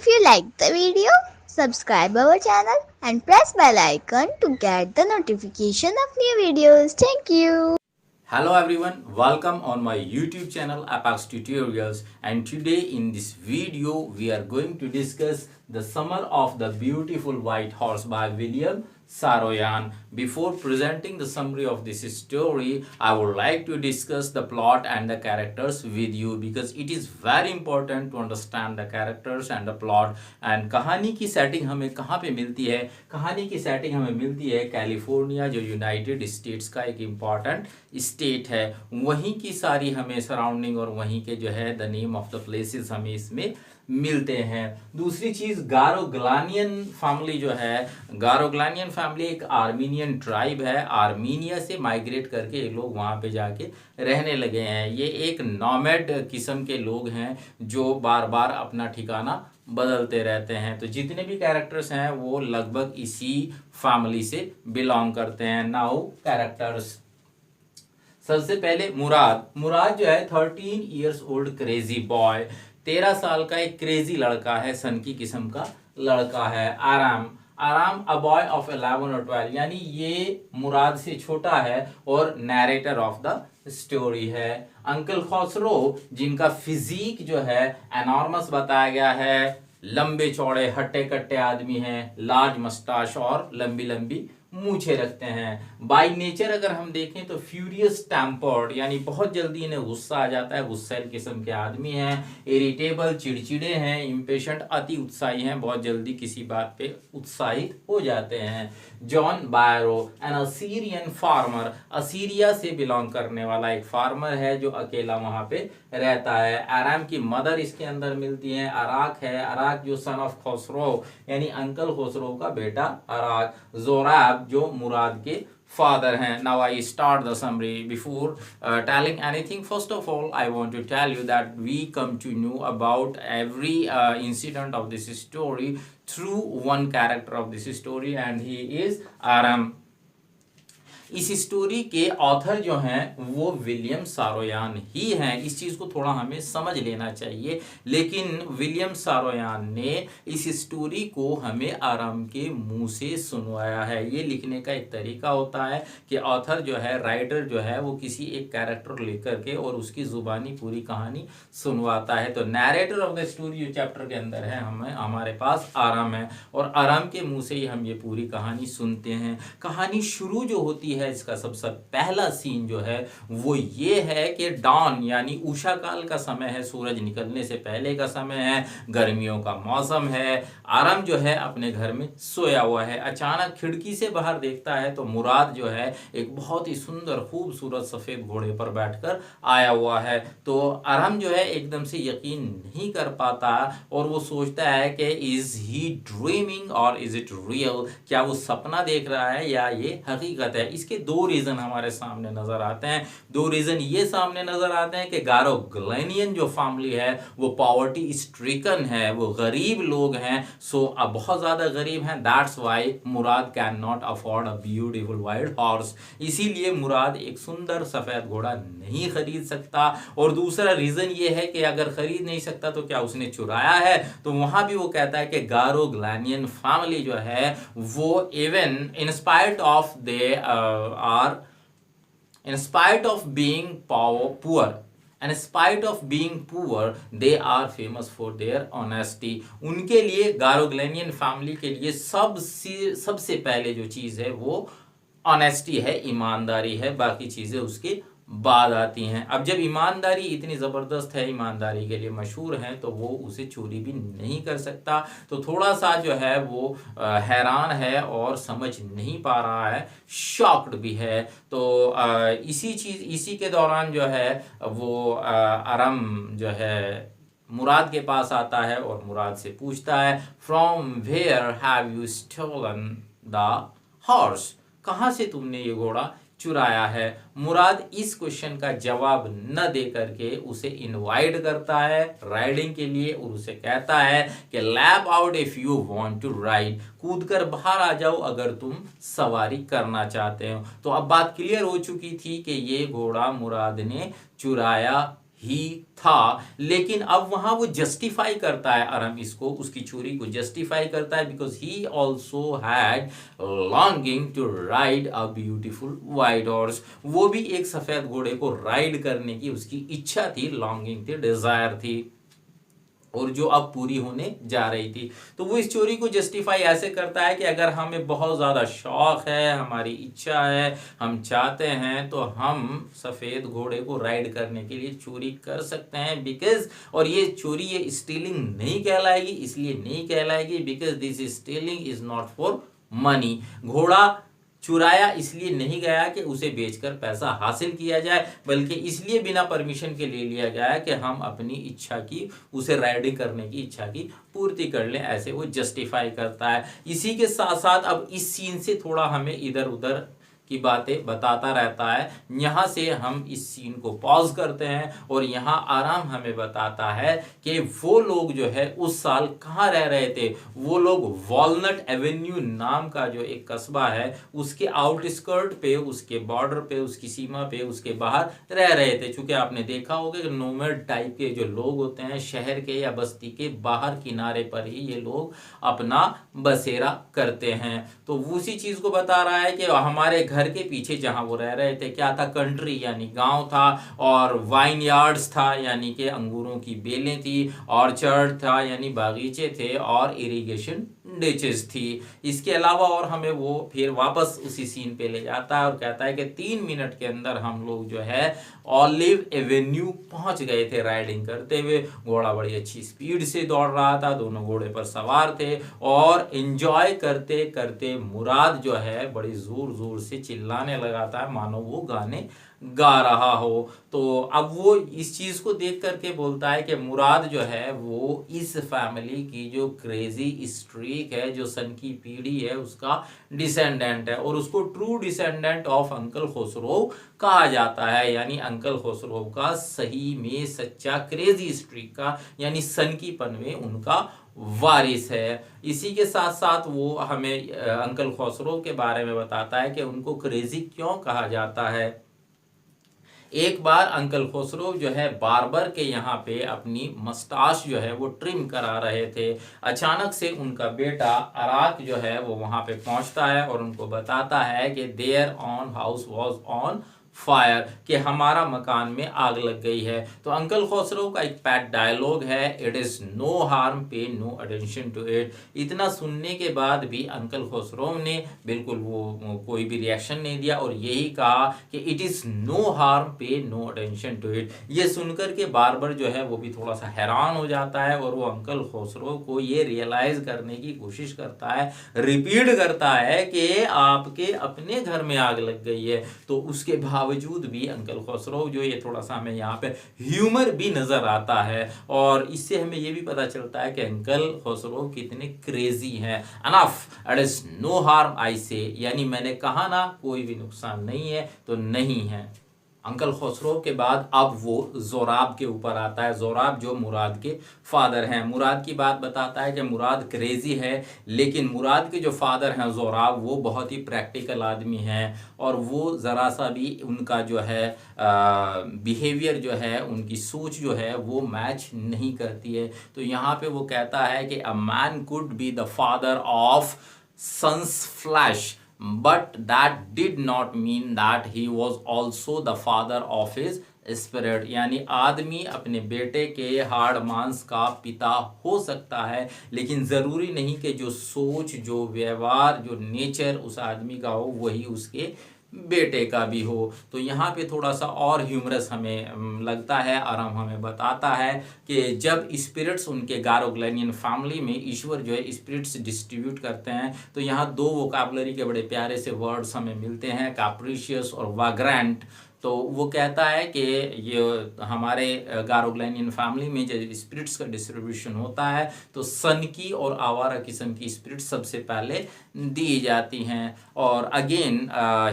If you like the video, subscribe our channel and press bell icon to get the notification of new videos. Thank you. Hello everyone, welcome on my YouTube channel Apex Tutorials, and today in this video we are going to discuss The Summer of the Beautiful White Horse by William Saroyan. Before presenting the summary of this story, I would like to discuss the plot and the characters with you because it is very important to understand the characters and the plot. And कहानी की setting हमें कहाँ पे मिलती है? कहानी की setting हमें मिलती है कैलिफोर्निया, जो यूनाइटेड स्टेट्स का एक इम्पॉर्टेंट स्टेट है। वहीं की सारी हमें सराउंडिंग और वहीं के जो है the name of the places हमें इसमें मिलते हैं। दूसरी चीज, गारोग्लानियन फैमिली जो है, गारोग्लानियन फैमिली एक आर्मीनियन ट्राइब है। आर्मीनिया से माइग्रेट करके ये लोग वहां पे जाके रहने लगे हैं। ये एक नॉमैड किस्म के लोग हैं जो बार बार अपना ठिकाना बदलते रहते हैं। तो जितने भी कैरेक्टर्स हैं वो लगभग इसी फैमिली से बिलोंग करते हैं। नाउ कैरेक्टर्स, सबसे पहले मुराद जो है 13 इयर्स ओल्ड क्रेजी बॉय, 13 साल का एक क्रेजी लड़का है, सन की किस्म का लड़का है। आराम अ बॉय ऑफ 11 और 12, यानी ये मुराद से छोटा है और नैरेटर ऑफ द स्टोरी है। अंकल खसरो, जिनका फिजिक जो है एनॉर्मस बताया गया है, लंबे चौड़े हट्टे कट्टे आदमी हैं, लार्ज मस्टाश और लंबी लंबी मूछे रखते हैं। बाय नेचर अगर हम देखें तो फ्यूरियस टेम्पर्ड, यानी बहुत जल्दी इन्हें गुस्सा आ जाता है, गुस्सैल किस्म के आदमी हैं। इरिटेबल, चिड़चिड़े हैं। इम्पेशेंट, अति उत्साही हैं, बहुत जल्दी किसी बात पे उत्साहित हो जाते हैं। John बायरो, N Assyrian farmer, Assyria से बिलोंग करने वाला एक फार्मर है जो अकेला वहां पे रहता है। आराम की मदर इसके अंदर मिलती है, अराक है। अराक जो सन ऑफ खसरो, यानी अंकल खसरो का बेटा अराक। जोराब जो मुराद के father हैं। Now I start the summary. Before telling anything, first of all I want to tell you that we come to know about every incident of this story through one character of this story, and he is Aram. इस story के author जो हैं वो William सारोयान ही हैं। इस चीज़ को थोड़ा हमें समझ लेना चाहिए। लेकिन विलियम सारोयान ने इस स्टोरी को हमें आराम के मुंह से सुनवाया है। ये लिखने का एक तरीका होता है कि ऑथर जो है, राइटर जो है, वो किसी एक कैरेक्टर लेकर के और उसकी जुबानी पूरी कहानी सुनवाता है। तो नैरेटर ऑफ द स्टोरी जो चैप्टर के अंदर है हमारे पास आराम है, और आराम के मुंह से ही हम ये पूरी कहानी सुनते हैं। कहानी शुरू जो होती है, इसका सबसे पहला सीन जो है वो ये है कि डॉन यानी उषा काल का समय है, सूरज निकलने से पहले का समय है, गर्मियों का मौसम है। आराम जो है अपने घर में सोया हुआ है। अचानक खिड़की से बाहर देखता है तो मुराद जो है एक बहुत ही सुंदर खूबसूरत सफेद घोड़े पर बैठकर आया हुआ है। तो आराम जो है एकदम से यकीन नहीं कर पाता और वो सोचता है कि इज ही ड्रीमिंग और इज इट रियल, क्या वो सपना देख रहा है या ये हकीकत है। इसके दो रीजन हमारे सामने नजर आते हैं। दो रीजन ये सामने नजर आते हैं कि गारोग्लानियन जो फैमिली है वो पॉवर्टी स्ट्रिकन है, वो गरीब लोग हैं। सो अब बहुत ज्यादा गरीब हैं, that's why Murad can not afford a beautiful wild horse. इसीलिए मुराद एक सुंदर सफेद घोड़ा नहीं खरीद सकता। और दूसरा रीजन ये है कि अगर खरीद नहीं सकता तो क्या उसने चुराया है? तो वहां भी वो कहता है कि गारोग्लानियन फैमिली जो है वो even in spite of they are in spite of being poor, and in spite of being poor they are famous for their honesty. उनके लिए, गारोग्लानियन फैमिली के लिए सबसे पहले जो चीज है वो ऑनेस्टी है, ईमानदारी है। बाकी चीजें उसके बाद आती हैं। अब जब ईमानदारी इतनी ज़बरदस्त है, ईमानदारी के लिए मशहूर है, तो वो उसे चोरी भी नहीं कर सकता। तो थोड़ा सा जो है वो हैरान है और समझ नहीं पा रहा है, शॉक्ड भी है। तो इसी के दौरान जो है वो आराम जो है मुराद के पास आता है और मुराद से पूछता है, from where have you stolen the horse, कहाँ से तुमने ये घोड़ा चुराया है। मुराद इस क्वेश्चन का जवाब न दे करके उसे इनवाइट करता है राइडिंग के लिए और उसे कहता है कि leap out if you want to ride, कूद कर बाहर आ जाओ अगर तुम सवारी करना चाहते हो। तो अब बात क्लियर हो चुकी थी कि ये घोड़ा मुराद ने चुराया ही था। लेकिन अब वहां वो जस्टिफाई करता है, अरम इसको, उसकी चोरी को जस्टिफाई करता है, because he also had longing to ride a beautiful white horse. वो भी एक सफेद घोड़े को राइड करने की उसकी इच्छा थी, लॉन्गिंग थी, डिजायर थी, और जो अब पूरी होने जा रही थी। तो वो इस चोरी को जस्टिफाई ऐसे करता है कि अगर हमें बहुत ज़्यादा शौक है, हमारी इच्छा है, हम चाहते हैं, तो हम सफ़ेद घोड़े को राइड करने के लिए चोरी कर सकते हैं। बिकॉज, और ये चोरी, ये स्टीलिंग नहीं कहलाएगी, इसलिए नहीं कहलाएगी because this stealing is not for money. घोड़ा चुराया इसलिए नहीं गया कि उसे बेचकर पैसा हासिल किया जाए, बल्कि इसलिए बिना परमिशन के ले लिया गया कि हम अपनी इच्छा की, उसे राइडिंग करने की इच्छा की पूर्ति कर लें, ऐसे वो जस्टिफाई करता है। इसी के साथ साथ अब इस सीन से थोड़ा हमें इधर उधर की बातें बताता रहता है। यहाँ से हम इस सीन को पॉज करते हैं और यहाँ आराम हमें बताता है कि वो लोग जो है उस साल कहाँ रह रहे थे। वो लोग वॉलनट एवेन्यू नाम का जो एक कस्बा है उसके आउटस्कर्ट पे, उसके बॉर्डर पे, उसकी सीमा पे, उसके बाहर रह रहे थे। चूंकि आपने देखा होगा कि नोमैड टाइप के जो लोग होते हैं शहर के या बस्ती के बाहर किनारे पर ही ये लोग अपना बसेरा करते हैं। तो उसी चीज को बता रहा है कि हमारे घर के पीछे जहां वो रह रहे थे क्या था, कंट्री यानी गांव था, और वाइन यार्ड्स था यानी कि अंगूरों की बेलें थी, ऑर्चर्ड था यानी बागीचे थे, और इरिगेशन डिचेस थी। इसके अलावा और हमें वो फिर वापस उसी सीन पे ले जाता है और कहता है कि 3 मिनट के अंदर हम लोग जो है ऑलिव एवेन्यू पहुंच गए थे राइडिंग करते हुए। घोड़ा बड़ी अच्छी स्पीड से दौड़ रहा था, दोनों घोड़े पर सवार थे, और एंजॉय करते करते मुराद जो है बड़ी जोर जोर से चिल्लाने लगा था मानो वो गाने गा रहा हो। तो अब वो इस चीज को देख करके बोलता है कि मुराद जो है वो इस फैमिली की जो क्रेजी स्ट्रीक है, जो सन की पीढ़ी है, उसका डिसेंडेंट है, और उसको true descendant of uncle Khusro कहा जाता है। यानी अंकल खुसरो का सही में सच्चा क्रेजी स्ट्रीक का यानी सन की पन में उनका वारिस है। इसी के साथ साथ वो हमें अंकल खुसरो के बारे में बताता है कि उनको क्रेजी क्यों कहा जाता है। एक बार अंकल खुसरो जो है बार्बर के यहाँ पे अपनी मस्टाश जो है वो ट्रिम करा रहे थे। अचानक से उनका बेटा अराक जो है वो वहां पे पहुंचता है और उनको बताता है कि their own house was on fire, कि हमारा मकान में आग लग गई है। तो अंकल खुसरो का एक पैट डायलॉग है, it is no harm, pay no attention to it. इतना सुनने के बाद भी अंकल खुसरो ने बिल्कुल वो कोई भी रिएक्शन नहीं दिया और यही कहा कि it is no harm, pay no attention to it. ये सुनकर के बार्बर जो है वो भी थोड़ा सा हैरान हो जाता है और वो अंकल खुसरो को ये रियलाइज करने की कोशिश करता है, रिपीट करता है कि आपके अपने घर में आग लग गई है। तो उसके बावजूद भी अंकल खुसरो जो, ये थोड़ा सा हमें यहाँ पे ह्यूमर भी नजर आता है, और इससे हमें ये भी पता चलता है कि अंकल खुसरो कितने क्रेजी हैं। Enough, it is no harm I say, यानी मैंने कहा ना कोई भी नुकसान नहीं है तो नहीं है। अंकल खुसरो के बाद अब वो जोराब के ऊपर आता है। जोराब जो मुराद के फादर हैं। मुराद की बात बताता है कि मुराद क्रेजी है, लेकिन मुराद के जो फादर हैं जोराब, वो बहुत ही प्रैक्टिकल आदमी हैं, और वो ज़रा सा भी उनका जो है बिहेवियर जो है, उनकी सोच जो है वो मैच नहीं करती है। तो यहाँ पे वो कहता है कि a man could be the father of son's flesh, but that did not mean that he was also the father of his spirit। यानी आदमी अपने बेटे के हाड़ मांस का पिता हो सकता है, लेकिन ज़रूरी नहीं कि जो सोच, जो व्यवहार, जो नेचर उस आदमी का हो वही उसके बेटे का भी हो। तो यहाँ पे थोड़ा सा और ह्यूमरस हमें लगता है। आराम हमें बताता है कि जब स्पिरिट्स उनके गारोग्लेनियन फैमिली में ईश्वर जो है स्पिरिट्स डिस्ट्रीब्यूट करते हैं, तो यहाँ 2 वोकैबुलरी के बड़े प्यारे से वर्ड्स हमें मिलते हैं, कैप्रिशियस और वाग्रेंट। तो वो कहता है कि ये हमारे गारोग्लेनियन फैमिली में जब स्पिरिट्स का डिस्ट्रीब्यूशन होता है तो सन की और आवारा किस्म की स्पिरिट्स सबसे पहले दी जाती हैं। और again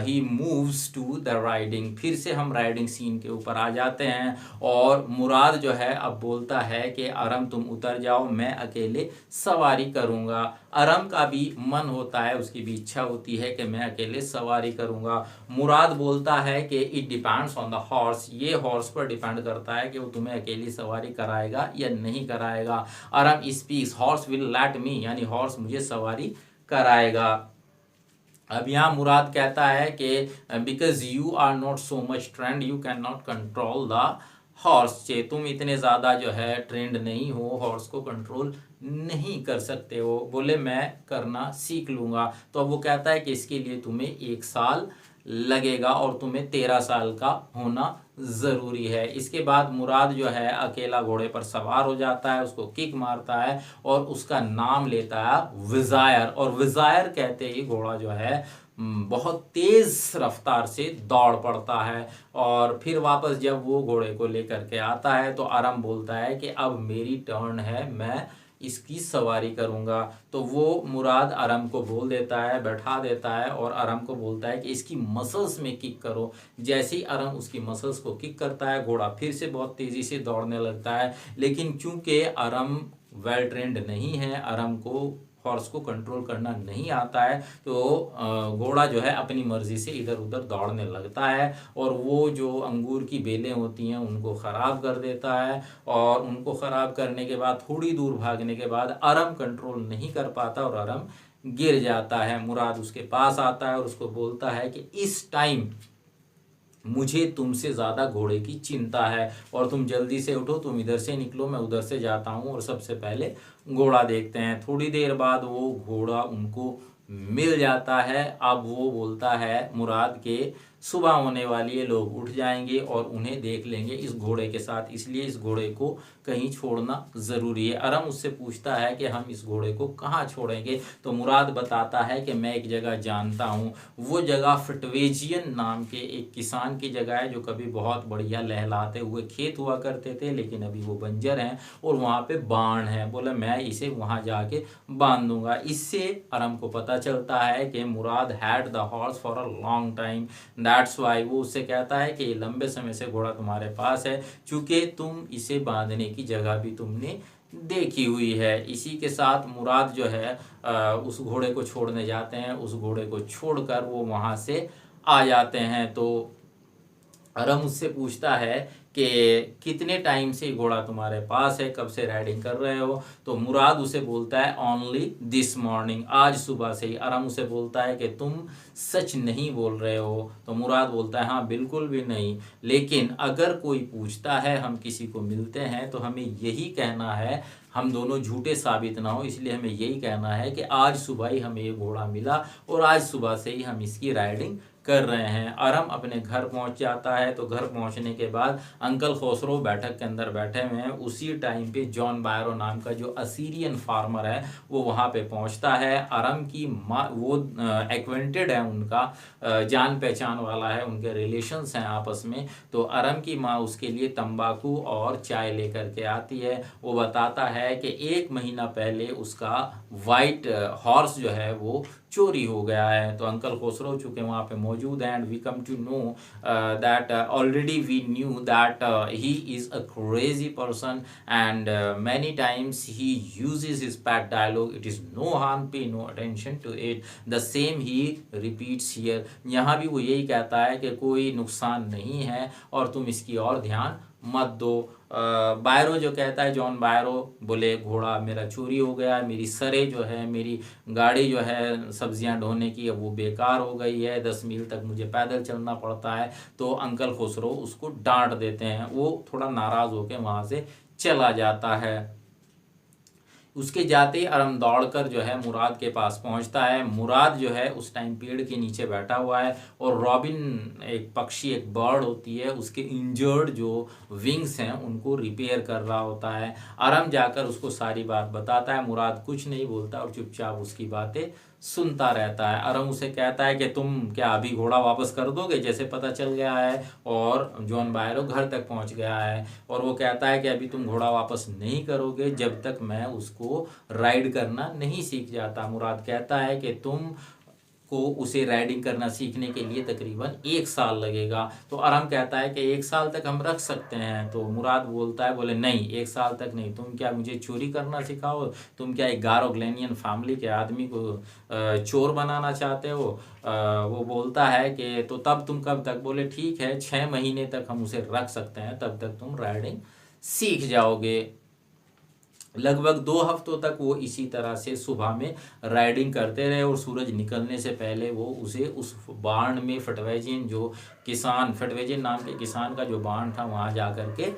he moves to the riding, फिर से हम राइडिंग सीन के ऊपर आ जाते हैं, और मुराद जो है अब बोलता है कि अरम तुम उतर जाओ, मैं अकेले सवारी करूँगा। अरम का भी मन होता है, उसकी भी इच्छा होती है कि मैं अकेले सवारी करूँगा। मुराद बोलता है कि it depends on the horse, ये हॉर्स पर डिपेंड करता है कि वो तुम्हें अकेली सवारी कराएगा या नहीं कराएगा। Aram speaks, horse will let me, यानी हॉर्स मुझे सवारी कराएगा। अब यहाँ मुराद कहता है कि because you are not so much trained you can not control the horse, चे तुम इतने ज़्यादा जो है ट्रेंड नहीं हो, हॉर्स को कंट्रोल नहीं कर सकते हो। बोले मैं करना सीख लूँगा। तो अब वो कहता है कि इसके लिए तुम्हें 1 साल लगेगा और तुम्हें 13 साल का होना ज़रूरी है। इसके बाद मुराद जो है अकेला घोड़े पर सवार हो जाता है, उसको किक मारता है और उसका नाम लेता है विजायर। और विजायर कहते ही घोड़ा जो है बहुत तेज रफ्तार से दौड़ पड़ता है। और फिर वापस जब वो घोड़े को लेकर के आता है तो अरम बोलता है कि अब मेरी टर्न है, मैं इसकी सवारी करूंगा। तो वो मुराद अरम को बोल देता है, बैठा देता है और अरम को बोलता है कि इसकी मसल्स में किक करो। जैसे ही अरम उसकी मसल्स को किक करता है, घोड़ा फिर से बहुत तेज़ी से दौड़ने लगता है। लेकिन चूंकि अरम वेल ट्रेंड नहीं है, अरम को हॉर्स को कंट्रोल करना नहीं आता है, तो घोड़ा जो है अपनी मर्जी से इधर उधर दौड़ने लगता है और वो जो अंगूर की बेलें होती हैं उनको ख़राब कर देता है। और उनको ख़राब करने के बाद थोड़ी दूर भागने के बाद अरम कंट्रोल नहीं कर पाता और अरम गिर जाता है। मुराद उसके पास आता है और उसको बोलता है कि इस टाइम मुझे तुमसे ज़्यादा घोड़े की चिंता है और तुम जल्दी से उठो, तुम इधर से निकलो, मैं उधर से जाता हूँ और सबसे पहले घोड़ा देखते हैं। थोड़ी देर बाद वो घोड़ा उनको मिल जाता है। अब वो बोलता है मुराद के सुबह होने वाली है, लोग उठ जाएंगे और उन्हें देख लेंगे इस घोड़े के साथ, इसलिए इस घोड़े को कहीं छोड़ना ज़रूरी है। अरम उससे पूछता है कि हम इस घोड़े को कहाँ छोड़ेंगे, तो मुराद बताता है कि मैं एक जगह जानता हूँ। वो जगह फटवेजियन नाम के एक किसान की जगह है जो कभी बहुत बढ़िया लहलाते हुए खेत हुआ करते थे, लेकिन अभी वो बंजर हैं और वहाँ पे बाण है। बोला मैं इसे वहाँ जाके बांध दूंगा। इससे अरम को पता चलता है कि Mourad had the horse for a long time, that's why. वो उससे कहता है कि लंबे समय से घोड़ा तुम्हारे पास है, चूंकि तुम इसे बांधने की जगह भी तुमने देखी हुई है। इसी के साथ मुराद जो है उस घोड़े को छोड़ने जाते हैं। उस घोड़े को छोड़कर वो वहाँ से आ जाते हैं। तो अरम उससे पूछता है कि कितने टाइम से घोड़ा तुम्हारे पास है, कब से राइडिंग कर रहे हो। तो मुराद उसे बोलता है ओनली दिस मॉर्निंग, आज सुबह से ही। अरम उसे बोलता है कि तुम सच नहीं बोल रहे हो। तो मुराद बोलता है हाँ बिल्कुल भी नहीं, लेकिन अगर कोई पूछता है, हम किसी को मिलते हैं तो हमें यही कहना है, हम दोनों झूठे साबित ना हो, इसलिए हमें यही कहना है कि आज सुबह ही हमें ये घोड़ा मिला और आज सुबह से ही हम इसकी राइडिंग कर रहे हैं। अरम अपने घर पहुंच जाता है। तो घर पहुंचने के बाद अंकल खुसरो बैठक के अंदर बैठे हुए हैं। उसी टाइम पे जॉन बायरो नाम का जो असीरियन फार्मर है वो वहां पे पहुंचता है। अरम की माँ, वो एक्वेंटेड है, उनका जान पहचान वाला है, उनके रिलेशंस हैं आपस में। तो अरम की माँ उसके लिए तंबाकू और चाय लेकर के आती है। वो बताता है कि 1 महीना पहले उसका वाइट हॉर्स जो है वो चोरी हो गया है। तो अंकल खुसरो चूँकि वहाँ पे मौजूद हैं, and we come to know that already we knew that he is a crazy person and many times he uses his pet dialogue, it is no harm, pay no attention to it, the same he repeats here. यहाँ भी वो यही कहता है कि कोई नुकसान नहीं है और तुम इसकी और ध्यान मत दो। बायरो जो कहता है, जॉन बायरो बोले घोड़ा मेरा चोरी हो गया, मेरी सरे जो है, मेरी गाड़ी जो है सब्जियां ढोने की, अब वो बेकार हो गई है, 10 मील तक मुझे पैदल चलना पड़ता है। तो अंकल खुसरो उसको डांट देते हैं। वो थोड़ा नाराज़ होकर वहाँ से चला जाता है। उसके जाते ही अरम दौड़कर जो है मुराद के पास पहुंचता है। मुराद जो है उस टाइम पेड़ के नीचे बैठा हुआ है और रॉबिन एक पक्षी, एक बर्ड होती है, उसके इंजर्ड जो विंग्स हैं उनको रिपेयर कर रहा होता है। अरम जाकर उसको सारी बात बताता है। मुराद कुछ नहीं बोलता और चुपचाप उसकी बातें सुनता रहता है। अरम उसे कहता है कि तुम क्या अभी घोड़ा वापस कर दोगे, जैसे पता चल गया है और जॉन बायरो घर तक पहुंच गया है। और वो कहता है कि अभी तुम घोड़ा वापस नहीं करोगे जब तक मैं उसको राइड करना नहीं सीख जाता। मुराद कहता है कि तुम को उसे राइडिंग करना सीखने के लिए तकरीबन 1 साल लगेगा। तो अरम कहता है कि 1 साल तक हम रख सकते हैं। तो मुराद बोलता है, बोले नहीं 1 साल तक नहीं, तुम क्या मुझे चोरी करना सिखाओ, तुम क्या एक गारोग्लेनियन फैमिली के आदमी को चोर बनाना चाहते हो। वो बोलता है कि तो तब तुम कब तक, बोले ठीक है 6 महीने तक हम उसे रख सकते हैं, तब तक तुम राइडिंग सीख जाओगे। लगभग 2 हफ्तों तक वो इसी तरह से सुबह में राइडिंग करते रहे और सूरज निकलने से पहले वो उसे उस बाण में फटवेजिन जो किसान, फटवेजिन नाम के किसान का जो बाण था वहाँ जा कर के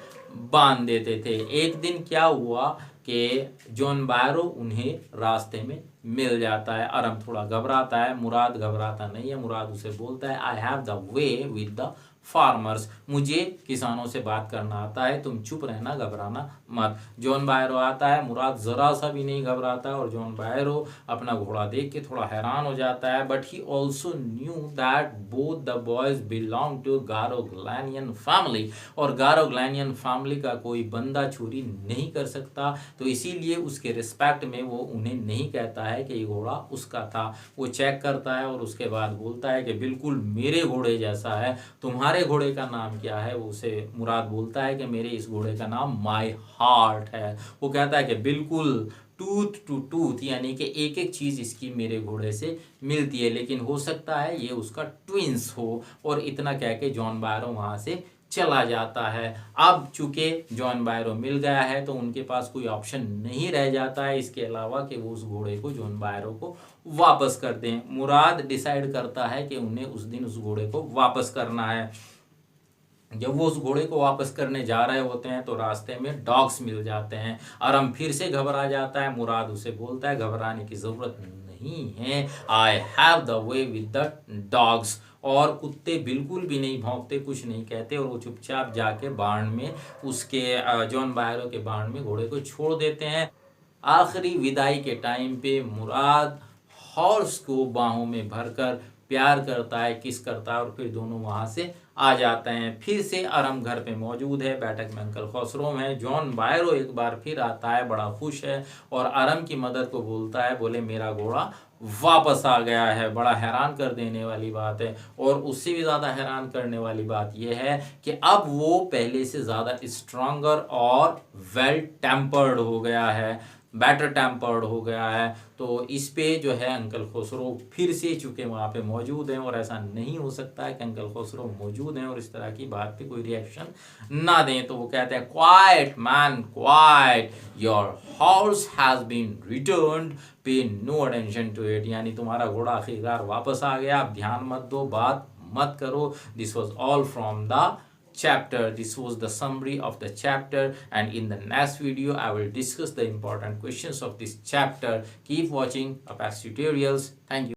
बांध देते थे। एक दिन क्या हुआ कि जॉन बायरो उन्हें रास्ते में मिल जाता है। अरम थोड़ा घबराता है, मुराद घबराता नहीं है। मुराद उसे बोलता है I have the way with the farmers, मुझे किसानों से बात करना आता है, तुम चुप रहना, घबराना मत। जॉन बायरो आता है, मुराद जरा सा भी नहीं घबराता और जॉन बायरो अपना घोड़ा देख के थोड़ा हैरान हो जाता है। But he also knew that both the boys belong to Garoghlanian family, और गारोग्लैनियन फैमिली का कोई बंदा चोरी नहीं कर सकता। तो इसीलिए उसके रिस्पेक्ट में वो उन्हें नहीं कहता है कि ये घोड़ा उसका था। वो चेक करता है और उसके बाद बोलता है कि बिल्कुल मेरे घोड़े जैसा है। तुम्हारे घोड़े का नाम क्या है? वो उसे मुराद बोलता है कि मेरे इस घोड़े का नाम माय हार्ट है। वो कहता है कि बिल्कुल टूथ टू टूथ, यानी कि एक एक चीज इसकी मेरे घोड़े से मिलती है, लेकिन हो सकता है ये उसका ट्विंस हो। और इतना कह के जॉन बायरो वहां से चला जाता है। अब चूंकि जॉन बायरो मिल गया है तो उनके पास कोई ऑप्शन नहीं रह जाता है इसके अलावा कि वो उस घोड़े को, जॉन बायरो को वापस कर दें। मुराद डिसाइड करता है कि उन्हें उस दिन उस घोड़े को वापस करना है। जब वो उस घोड़े को वापस करने जा रहे होते हैं तो रास्ते में डॉग्स मिल जाते हैं। अरम फिर से घबरा जाता है। मुराद उसे बोलता है घबराने की जरूरत नहीं है, I have the way with the dogs. और कुत्ते बिल्कुल भी नहीं भौंकते, कुछ नहीं कहते और वो चुपचाप जाके बाण में, उसके जॉन बायरो के बाण में घोड़े को छोड़ देते हैं। आखिरी विदाई के टाइम पे मुराद हॉर्स को बाहों में भरकर प्यार करता है, किस करता है और फिर दोनों वहां से आ जाते हैं। फिर से अरम घर पे मौजूद है, बैठक में अंकल खसरो है। जॉन बायरो एक बार फिर आता है, बड़ा खुश है और अरम की मदद को बोलता है, बोले मेरा घोड़ा वापस आ गया है। बड़ा हैरान कर देने वाली बात है। और उससे भी ज़्यादा हैरान करने वाली बात यह है कि अब वो पहले से ज़्यादा स्ट्रॉन्गर और वेल टेम्पर्ड हो गया है, बेटर टेम्पर्ड हो गया है। तो इस पे जो है अंकल खुसरो फिर से चूंकि वहाँ पे मौजूद हैं, और ऐसा नहीं हो सकता है कि अंकल खुसरो मौजूद हैं और इस तरह की बात पे कोई रिएक्शन ना दें। तो वो कहते हैं quiet man quiet, your horse has been returned, pay no attention to it, यानी तुम्हारा घोड़ा आखिरकार वापस आ गया, अब ध्यान मत दो, बात मत करो। This was all from the chapter. This was the summary of the chapter, and in the next video I will discuss the important questions of this chapter. Keep watching Apache tutorials. Thank you.